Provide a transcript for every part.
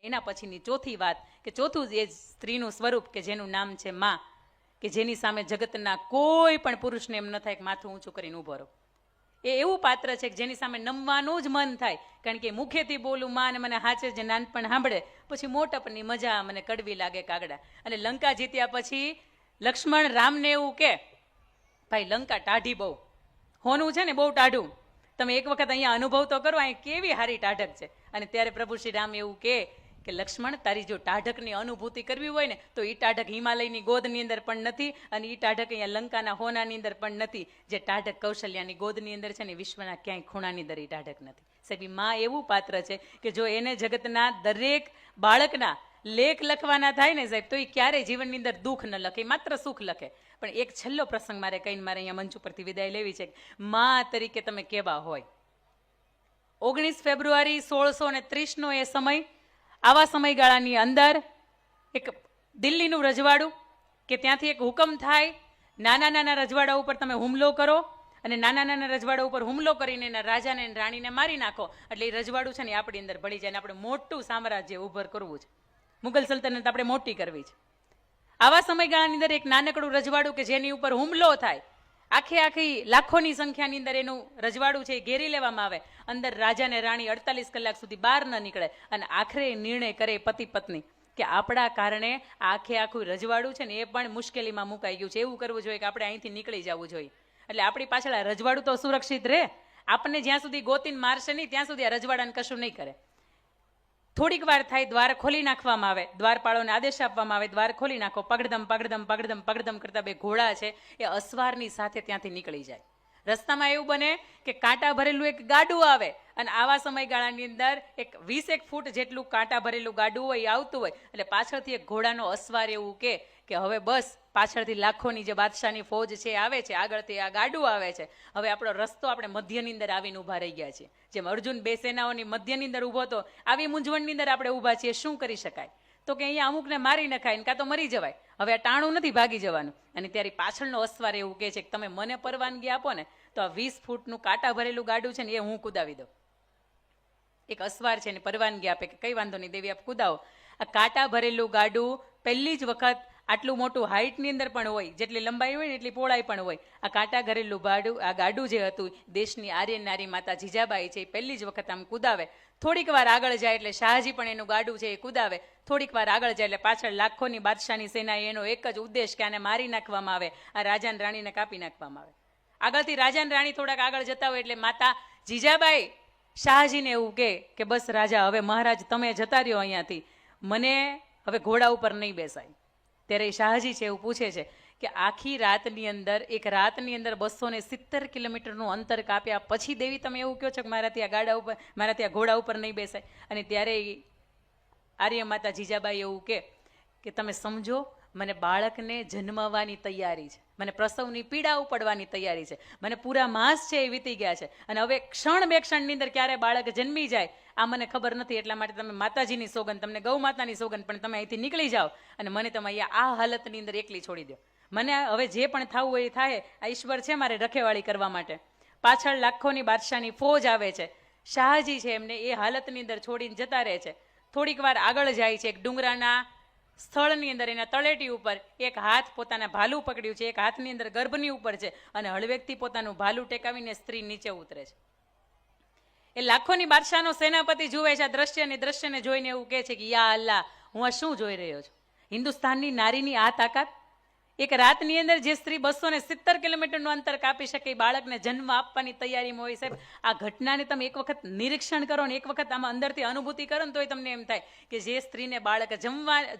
એના પછીની ચોથી વાત કે ચોથું એ સ્ત્રીનું સ્વરૂપ કે જેનું નામ છે માં, કે જેની સામે જગતના કોઈ પણ પુરુષને એમ ન થાય કે માથું ઊંચું કરીને ઊભો રહો. એ એવું પાત્ર છે કે જેની સામે નમવાનું જ મન થાય, કારણ કે મુખેથી બોલું માં અને મને હાચે જે નાનપણ સાંભળે, પછી મોટપની મજા મને કડવી લાગે કાગડા. અને લંકા જીત્યા પછી લક્ષ્મણ રામને એવું કે ભાઈ લંકા ટાઢી બહુ, હોનું છે ને બહુ ટાઢું, તમે એક વખત અહીંયા અનુભવ તો કરો, અહીં કેવી હારી ટાઢક છે. અને ત્યારે પ્રભુ શ્રી રામ એવું કે લક્ષ્મણ તારી જો ટાઢકની અનુભૂતિ કરવી હોય ને તો એ ટાઢક હિમાલયની ગોદની અંદર પણ નથી, અને એ ટાઢક અહીંયા લંકાના હોનાની અંદર પણ નથી. જે ટાઢક કૌશલ્યાની ગોદની અંદર છે ને વિશ્વના ક્યાંય ખૂણાની અંદર એ ટાઢક નથી. સાહેબ માં એવું પાત્ર છે કે જો એને જગતના દરેક બાળકના લેખ લખવાના થાય ને સાહેબ, તો એ ક્યારેય જીવનની અંદર દુઃખ ન લખે, માત્ર સુખ લખે. પણ એક છેલ્લો પ્રસંગ મારે કહીને મારે અહીંયા મંચ ઉપરથી વિદાય લેવી છે. માં તરીકે તમે કેવા હોય. 19 ફેબ્રુઆરી 1630નો એ સમય, આવા સમયગાળાની અંદર એક દિલ્હીનું રજવાડું કે ત્યાંથી એક હુકમ થાય, નાના નાના રજવાડા ઉપર તમે હુમલો કરો, અને નાના નાના રજવાડા ઉપર હુમલો કરીને એના રાજાને અને રાણીને મારી નાખો, એટલે એ રજવાડું છે ને આપણી અંદર ભળી જાય, આપણે મોટું સામ્રાજ્ય ઉભર કરવું છે, મુગલ સલ્તનત આપણે મોટી કરવી છે. આવા સમયગાળાની અંદર એક નાનકડું રજવાડું કે જેની ઉપર હુમલો થાય, આખી લાખોની સંખ્યાની અંદર એનું રજવાડું છે એ ઘેરી લેવામાં આવે, અંદર રાજા ને રાણી 48 કલાક સુધી બહાર ન નીકળે, અને આખરે નિર્ણય કરે પતિ પત્ની કે આપણા કારણે આખું રજવાડું છે ને એ પણ મુશ્કેલીમાં મુકાઈ ગયું છે, એવું કરવું જોઈએ કે આપણે અહીંથી નીકળી જવું જોઈએ. એટલે આપણી પાછળ આ રજવાડું તો સુરક્ષિત રહે, આપણને જ્યાં સુધી ગોતીને મારશે નહીં ત્યાં સુધી આ રજવાડાને કશું નહીં કરે. થોડીક વાર થાય, દ્વાર ખોલી નાખવામાં આવે, દ્વારપાળોને આદેશ આપવામાં આવે, દ્વાર ખોલી નાખો. પગડમ પગડમ પગડમ પગડમ કરતા બે ઘોડા છે એ અસવારની સાથે ત્યાંથી નીકળી જાય. રસ્તામાં એવું બને કે કાંટા ભરેલું એક ગાડું આવે, અને આવા સમયગાળાની અંદર 20 ફૂટ જેટલું કાંટા ભરેલું ગાડું હોય આવતું હોય, એટલે પાછળથી એક ઘોડાનો અસવાર એવું કે હવે બસ પાછળથી લાખોની જે બાદશાહની ફૌજ છે આવે છે, આગળથી આ ગાડું આવે છે, હવે આપણો રસ્તો આપણે મધ્યની અંદર આવીને ઊભા રહી ગયા છીએ. જેમ અર્જુન બે સેનાઓની મધ્યની અંદર ઊભો હતો, આવી મૂંઝવણની અંદર આપણે ઊભા છીએ, શું કરી શકાય? તો કે અહીંયા અમુકને મારી નખાય ને કાં તો મરી જવાય, હવે આ ટાણું નથી ભાગી જવાનું. અને ત્યારે પાછળનો અસવાર એવું કહે છે કે તમે મને પરવાનગી આપો ને તો આ 20 ફૂટનું કાંટા ભરેલું ગાડું છે ને એ હું કુદાવી દઉં. એક અસવાર છે ને પરવાનગી આપે કે કઈ વાંધો નહીં દેવી, આપ કુદાવો. આ કાંટા ભરેલું ગાડું પહેલી જ વખત આટલું મોટું હાઇટની અંદર પણ હોય, જેટલી લંબાઈ હોય ને એટલી પહોળાઈ પણ હોય. આ કાંટા ઘરેલું ગાડું જે હતું, દેશની આર્ય નારી માતા જીજાબાઈ છે એ પહેલી જ વખત આમ કુદાવે. થોડીક વાર આગળ જાય એટલે શાહજી પણ એનું ગાડું છે એ કુદાવે. થોડીક વાર આગળ જાય એટલે પાછળ લાખોની બાદશાહની સેના, એનો એક જ ઉદ્દેશ કે આને મારી નાખવામાં આવે, આ રાજા રાણીને કાપી નાખવામાં આવે. આગળથી રાજા રાણી થોડાક આગળ જતા હોય એટલે માતા જીજાબાઈ શાહજીને એવું કે બસ રાજા, હવે મહારાજ તમે જતા રહ્યો અહીંયાથી, મને હવે ઘોડા ઉપર નહીં બેસાય. ત્યારે શાહજી છે એવું પૂછે છે કે આખી રાતની અંદર, એક રાતની અંદર 270 કિલોમીટરનું અંતર કાપ્યા પછી દેવી તમે એવું કહો છો કે મારાથી આ ગાડા ઉપર, મારાથી આ ઘોડા ઉપર નહીં બેસાય? અને ત્યારે આર્ય માતા જીજાબાઈ એવું કે તમે સમજો, મને બાળકને જન્મવાની તૈયારી છે, મને પ્રસવની પીડા ઉપડવાની તૈયારી છે, મને પૂરા માસ છે એ વીતી ગયા છે, અને હવે ક્ષણ બે ક્ષણની અંદર ક્યારે બાળક જન્મી જાય આ મને ખબર નથી. એટલા માટે તમે માતાજીની સોગંદ, તમને ગૌ માતાની સોગંદ, પણ તમે અહીંથી નીકળી જાઓ અને મને તમે અહીંયા આ હાલતની અંદર એકલી છોડી દો. મને હવે જે પણ થવું હોય એ થાય, આ ઈશ્વર છે મારે રખેવાળી કરવા માટે. પાછળ લાખોની બાદશાહની ફૌજ આવે છે, શાહજી છે એમને એ હાલતની અંદર છોડીને જતા રહે છે. થોડીક વાર આગળ જાય છે, એક ડુંગરાના સ્થળની અંદર એના તળેટી ઉપર એક હાથ પોતાના ભાલું પકડ્યું છે, એક હાથની અંદર ગર્ભની ઉપર છે, અને હળવેકથી પોતાનું ભાલું ટેકાવીને સ્ત્રી નીચે ઉતરે છે. એ લાખોની બાદશાહનો સેનાપતિ જુએ છે આ દ્રશ્યને જોઈને એવું કહે છે કે યા અલ્લાહ, હું આ શું જોઈ રહ્યો છું? હિન્દુસ્તાનની નારીની આ તાકાત! એક રાતની અંદર જે સ્ત્રી 270 કિલોમીટરનું અંતર કાપી શકે, બાળકને જન્મ આપવાની તૈયારીમાં હોય. સાહેબ, આ ઘટનાને તમે એક વખત નિરીક્ષણ કરો ને, એક વખત આમાં અંદરથી અનુભૂતિ કરો ને, તોય તમને એમ થાય કે જે સ્ત્રીને બાળક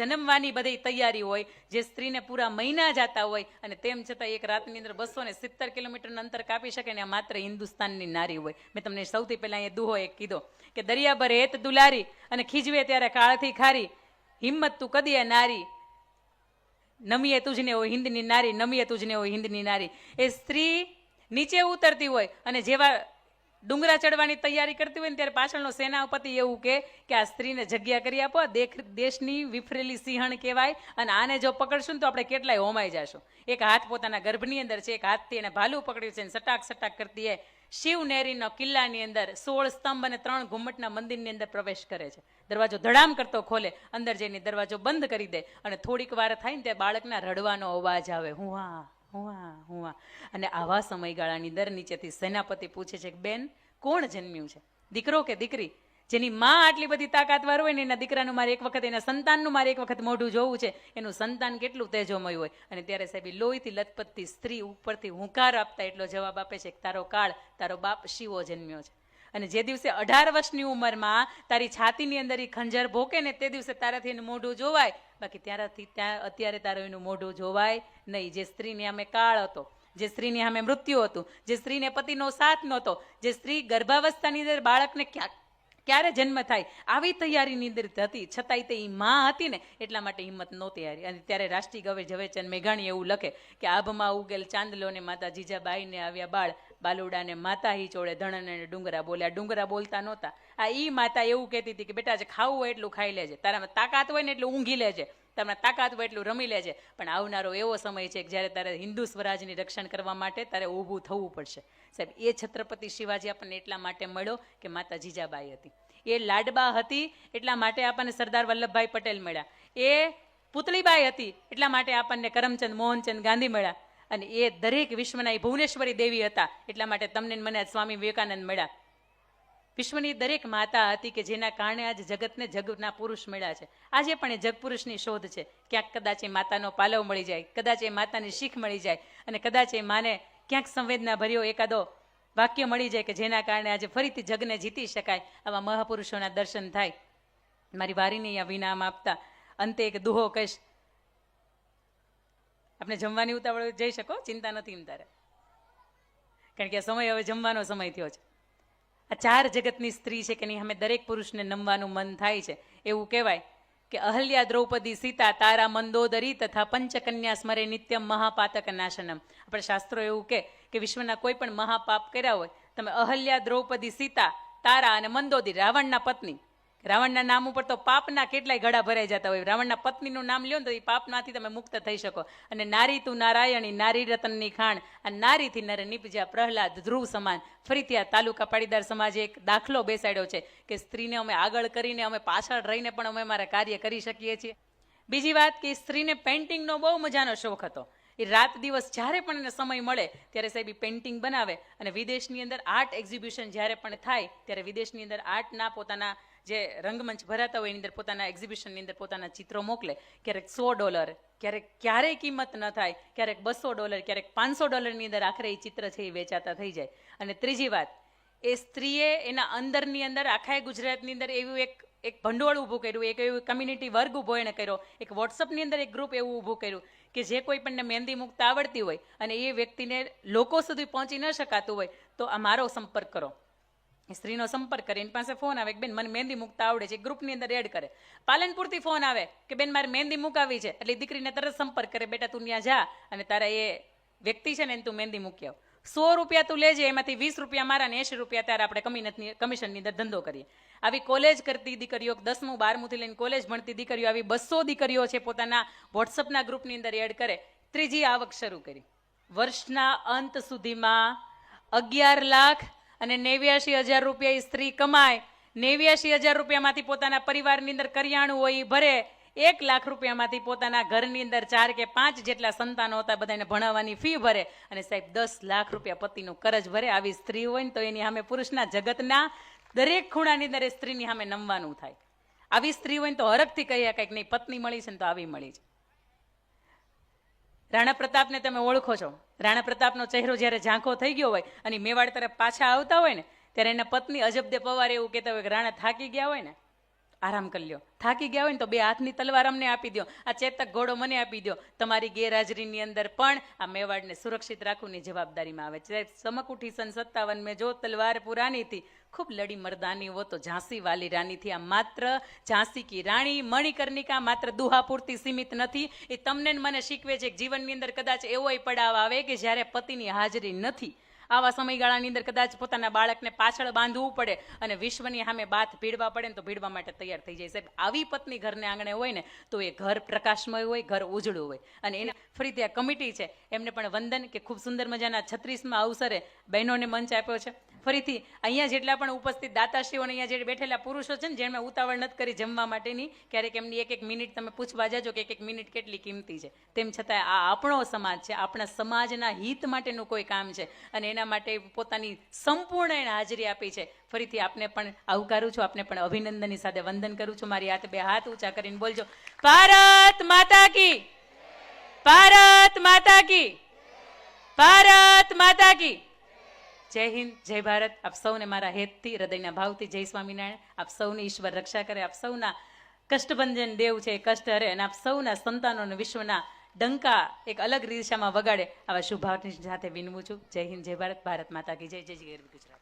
જન્મવાની બધી તૈયારી હોય, જે સ્ત્રીને પૂરા મહિના જતા હોય, અને તેમ છતાં એક રાતની અંદર 270 કિલોમીટરનું અંતર કાપી શકે ને, આ માત્ર હિન્દુસ્તાનની નારી હોય. મેં તમને સૌથી પહેલા એ દુહો એક કીધો કે દરિયા ભર હેત દુલારી અને ખીજવે ત્યારે કાળથી ખારી, હિંમત તું કદીએ નારી, નમીએ તુજને હોય હિન્દની નારી, નમીએ તુજને હોય હિન્દની નારી. એ સ્ત્રી નીચે ઉતરતી હોય અને જેવા ડુંગરા ચડવાની તૈયારી કરતી હોય ને ત્યારે પાછળનો સેનાપતિ એવું કે આ સ્ત્રીને જગ્યા કરી આપો, દેશની વિફરેલી સિંહણ કહેવાય, અને આને જો પકડશું ને તો આપણે કેટલાય હોમાઈ જશું. એક હાથ પોતાના ગર્ભની અંદર છે, એક હાથથી એને ભાલું પકડ્યું છે, સટાક સટાક કરતી એ શિવનેરીનો કિલ્લાની અંદર 16 સ્તંભ અને 3 ઘુમ્મટના મંદિરની અંદર પ્રવેશ કરે છે. દરવાજો ધડામ કરતો ખોલે, અંદર જઈને દરવાજો બંધ કરી દે, અને થોડીક વાર થાય ને ત્યાં બાળકના રડવાનો અવાજ આવે, હુંવા હુંવા હુંવા. અને આવા સમયગાળાની અંદર નીચેથી સેનાપતિ પૂછે છે કે બેન, કોણ જન્મ્યું છે, દીકરો કે દીકરી? જેની માં આટલી બધી તાકાતવાર હોય ને, એના દીકરાનું મારે એક વખત, એના સંતાનનું મારે એક વખત મોઢું જોવું છે, એનું સંતાન કેટલું તેજોમય હોય. અને ત્યારે સાહેબ લોહીથી લથપથતી સ્ત્રી ઉપરથી હુંકાર આપતા એટલો જવાબ આપે છે કે તારો કાળ, તારો બાપ શિવો જન્મ્યો છે. અને જે દિવસે 18 વર્ષની ઉંમરમાં તારી છાતીની અંદર એ ખંજર ભોકે ને, તે દિવસે તારાથી એનું મોઢું જોવાય, બાકી ત્યાં અત્યારે તારું એનું મોઢું જોવાય નહીં. જે સ્ત્રીને અમે કાળ હતો, જે સ્ત્રીની સામે મૃત્યુ હતું, જે સ્ત્રીને પતિનો સાથ નહોતો, જે સ્ત્રી ગર્ભાવસ્થાની અંદર બાળકને ક્યારે જન્મ થાય આવી તૈયારીની અંદર હતી, છતાંય તે માં હતી ને એટલા માટે હિંમત નહોતી હારી. અને ત્યારે રાષ્ટ્રીય કવિ ઝવેરચંદ મેઘાણી એવું લખે કે આભમાં ઉગેલ ચાંદલો ને માતા જીજાબાઈને આવ્યા બાળ, બાલુડાને માતા હી ચોળે ધણને ડુંગરા બોલ્યા. ડુંગરા બોલતા નહોતા. આ ઈ માતા એવું કહેતી હતી કે બેટા, જે ખાવું હોય એટલું ખાઈ લેજે, તારામાં તાકાત હોય ને એટલું ઊંઘી લેજે, તમને તાકાત હોય એટલું રમી લેજે, પણ આવનારો એવો સમય છે કે જ્યારે તારે હિન્દુ સ્વરાજની રક્ષણ કરવા માટે તારે ઊભું થવું પડશે. સાહેબ, એ છત્રપતિ શિવાજી આપણને એટલા માટે મળ્યો કે માતા જીજાબાઈ હતી, એ લાડબા હતી એટલા માટે આપણને સરદાર વલ્લભભાઈ પટેલ મળ્યા, એ પુતળીબાઈ હતી એટલા માટે આપણને કરમચંદ મોહનચંદ ગાંધી મળ્યા, અને એ દરેક વિશ્વના એ ભુવનેશ્વરી દેવી હતા એટલા માટે તમને મને સ્વામી વિવેકાનંદ મળ્યા. વિશ્વની દરેક માતા હતી કે જેના કારણે આજે જગતને જગના પુરુષ મળ્યા છે. આજે પણ એ જગપુરુષની શોધ છે. ક્યાંક કદાચ એ માતાનો પાલવ મળી જાય, કદાચ એ માતાની શીખ મળી જાય, અને કદાચ એ માને ક્યાંક સંવેદના ભર્યો એકાદો વાક્ય મળી જાય કે જેના કારણે આજે ફરીથી જગને જીતી શકાય. આવા મહાપુરુષોના દર્શન થાય. મારી વારીને અહીંયા વિનામ આપતા અંતે એક દુહો કહીશ. આપણે જમવાની ઉતાવળ જઈ શકો, ચિંતા નથી એમ તારે, કારણ કે આ સમય હવે જમવાનો સમય થયો છે. આ 4 જગતની સ્ત્રી છે કે નહીં, અમે દરેક પુરુષને નમવાનું મન થાય છે. એવું કહેવાય કે અહલ્યા, દ્રૌપદી, સીતા, તારા, મંદોદરી તથા પંચકન્યા સ્મરે નિત્યમ મહાપાતક નાશનમ. આપણે શાસ્ત્રો એવું કે વિશ્વના કોઈ પણ મહાપાપ કર્યા હોય, તમે અહલ્યા, દ્રૌપદી, સીતા, તારા અને મંદોદરી, રાવણના પત્ની, રાવણના નામ ઉપર તો પાપના કેટલાય ગળા ભરાઈ જતા હોય. રાવણના પત્નીનું નામ લ્યો ને તો એ પાપમાંથી તમે મુક્ત થઈ શકો. અને નારી તું નારાયણી, નારી રતનની ખાણ, આ નારીથી નર નિપજ્યા પ્રહલાદ, ધ્રુવ સમાન. ફરીથી આ તાલુકા પાટીદાર સમાજે એક દાખલો બેસાડ્યો છે કે સ્ત્રીને અમે આગળ કરીને, અમે પાછળ રહીને પણ અમે અમારા કાર્ય કરી શકીએ છીએ. બીજી વાત કે સ્ત્રીને પેઇન્ટિંગનો બહુ મજાનો શોખ હતો. એ રાત દિવસ જ્યારે પણ એને સમય મળે ત્યારે સાહેબ એ પેઇન્ટિંગ બનાવે. અને વિદેશની અંદર આર્ટ એક્ઝિબિશન જ્યારે પણ થાય ત્યારે વિદેશની અંદર આર્ટના પોતાના જે રંગમંચ ભરાતા હોય એની અંદર પોતાના એક્ઝિબિશનની અંદર પોતાના ચિત્રો મોકલે. ક્યારેક $100, ક્યારેય કિંમત ન થાય, ક્યારેક $200, ક્યારેક $500ની અંદર આખરે એ ચિત્ર છે એ વેચાતા થઈ જાય. અને ત્રીજી વાત, એ સ્ત્રીએ એના અંદરની અંદર આખા ગુજરાતની અંદર એવું એક ભંડોળ ઊભું કર્યું, એક એવું કમ્યુનિટી વર્ગ ઊભો એણે કર્યો, એક વોટ્સઅપની અંદર એક ગ્રુપ એવું ઊભું કર્યું કે જે કોઈ પણને મહેંદી મૂકતા આવડતી હોય અને એ વ્યક્તિને લોકો સુધી પહોંચી ન શકાતું હોય તો આ મારો સંપર્ક કરો. સ્ત્રીનો સંપર્ક કરે, એની પાસે ફોન આવે કે બેન મને મહેંદી મૂકતા આવડે છે, ગ્રુપની અંદર એડ કરે. પાલનપુરથી ફોન આવે કે બેન મારે મહેંદી મૂકાવી છે, એટલે દીકરીને તરત સંપર્ક કરે, બેટા તું ત્યાં જા અને તારા એ વ્યક્તિ છે ને એને તું મહેંદી મૂકી આવ. 100 રૂપિયા તું લેજે, એમાંથી 20 રૂપિયા મારા ને 80 રૂપિયા ત્યારે આપણે કમિશનની અંદર ધંધો કરીએ. આવી કોલેજ કરતી દીકરીઓ, 10મું 12મુંથી લઈને કોલેજ ભણતી દીકરીઓ, આવી 200 દીકરીઓ છે પોતાના વોટ્સઅપના ગ્રુપની અંદર એડ કરે. ત્રીજી આવક શરૂ કરી. વર્ષના અંત સુધીમાં 11,89,000 રૂપિયા એ સ્ત્રી કમાય. 89,000 રૂપિયામાંથી પોતાના પરિવારની અંદર કરિયાણું હોય એ ભરે. 1 લાખ રૂપિયામાંથી પોતાના ઘરની અંદર 4 કે 5 જેટલા સંતાનો હતા બધાને ભણાવવાની ફી ભરે. અને સાહેબ 10 લાખ રૂપિયા પતિનું કરજ ભરે. આવી સ્ત્રી હોય ને તો એની સામે પુરુષના જગતના દરેક ખૂણાની અંદર એ સ્ત્રીની સામે નમવાનું થાય. આવી સ્ત્રી હોય ને તો હરખથી કહી શકાય કે નહીં પત્ની મળી છે ને તો આવી મળી છે. રાણા પ્રતાપને તમે ઓળખો છો. રાણા પ્રતાપનો ચહેરો જ્યારે ઝાંખો થઈ ગયો હોય અને મેવાડ તરફ પાછા આવતા હોય ને ત્યારે એના પત્ની અજબદે પવારે એવું કહેતા હોય કે રાણા થાકી ગયા હોય ને, આરામ કરી લ્યો. થાકી ગયા હોય ને તો 2 હાથની તલવાર અમને આપી દો, આ ચેતક ઘોડો મને આપી દો. તમારી ગેરહાજરીની અંદર પણ આ મેવાડને સુરક્ષિત રાખવાની જવાબદારીમાં આવે છે. સમકુઠી સન 57 મેં જો તલવાર પુરાની થી ખૂબ લડી મર્દાની હો તો ઝાંસી વાલી રાની થી. આ માત્ર ઝાંસી કી રાણી મણિકર્ણિકા માત્ર દુહા પૂરતી સીમિત નથી. એ તમને મને શીખવે છે કે જીવનની અંદર કદાચ એવોય પડાવ આવે કે જ્યારે પતિની હાજરી નથી. આવા સમયગાળાની અંદર કદાચ પોતાના બાળકને પાછળ બાંધવું પડે અને વિશ્વની સામે બાથ ભીડવા પડે ને તો ભીડવા માટે તૈયાર થઈ જાય. સાહેબ, આવી પત્ની ઘરને આંગણે હોય ને તો એ ઘર પ્રકાશમય હોય, ઘર ઉજળું હોય. અને એને ફરીથી આ કમિટી છે એમને પણ વંદન કે ખૂબ સુંદર મજાના 36મા અવસરે બહેનોને મંચ આપ્યો છે. ફરીથી અહીંયા જેટલા પણ ઉપસ્થિત દાતાશ્રીઓ અને અહીંયા જે બેઠેલા પુરુષો છે ને, જેણે ઉતાવળ નથી કરી જમવા માટેની, ક્યારેક એમની એક મિનિટ તમે પૂછવા જાજો કે એક મિનિટ કેટલી કિંમતી છે, તેમ છતાં આ આપણો સમાજ છે, આપણા સમાજના હિત માટેનું કોઈ કામ છે અને એના માટે પોતાની સંપૂર્ણ એને હાજરી આપી છે. ફરીથી આપને પણ આવકારું છું, આપને પણ અભિનંદનની સાથે વંદન કરું છું. મારી હાથ બે હાથ ઊંચા કરીને બોલજો, ભારત માતા કી, ભારત માતા કી, ભારત માતા કી. જય હિન્દ, જય ભારત. આપ સૌને મારા હેતથી, હૃદયના ભાવથી જય સ્વામિનારાયણ. આપ સૌની ઈશ્વર રક્ષા કરે, આપ સૌના કષ્ટભંજન દેવ છે, કષ્ટ હરે, અને આપ સૌના સંતાનોને વિશ્વના ડંકા એક અલગ દિશામાં વગાડે, આવા શુભાર્થી સાથે વિનવું છું. જય હિન્દ, જય ભારત. ભારત માતા કી જય. જય જય ગરવી ગુજરાત.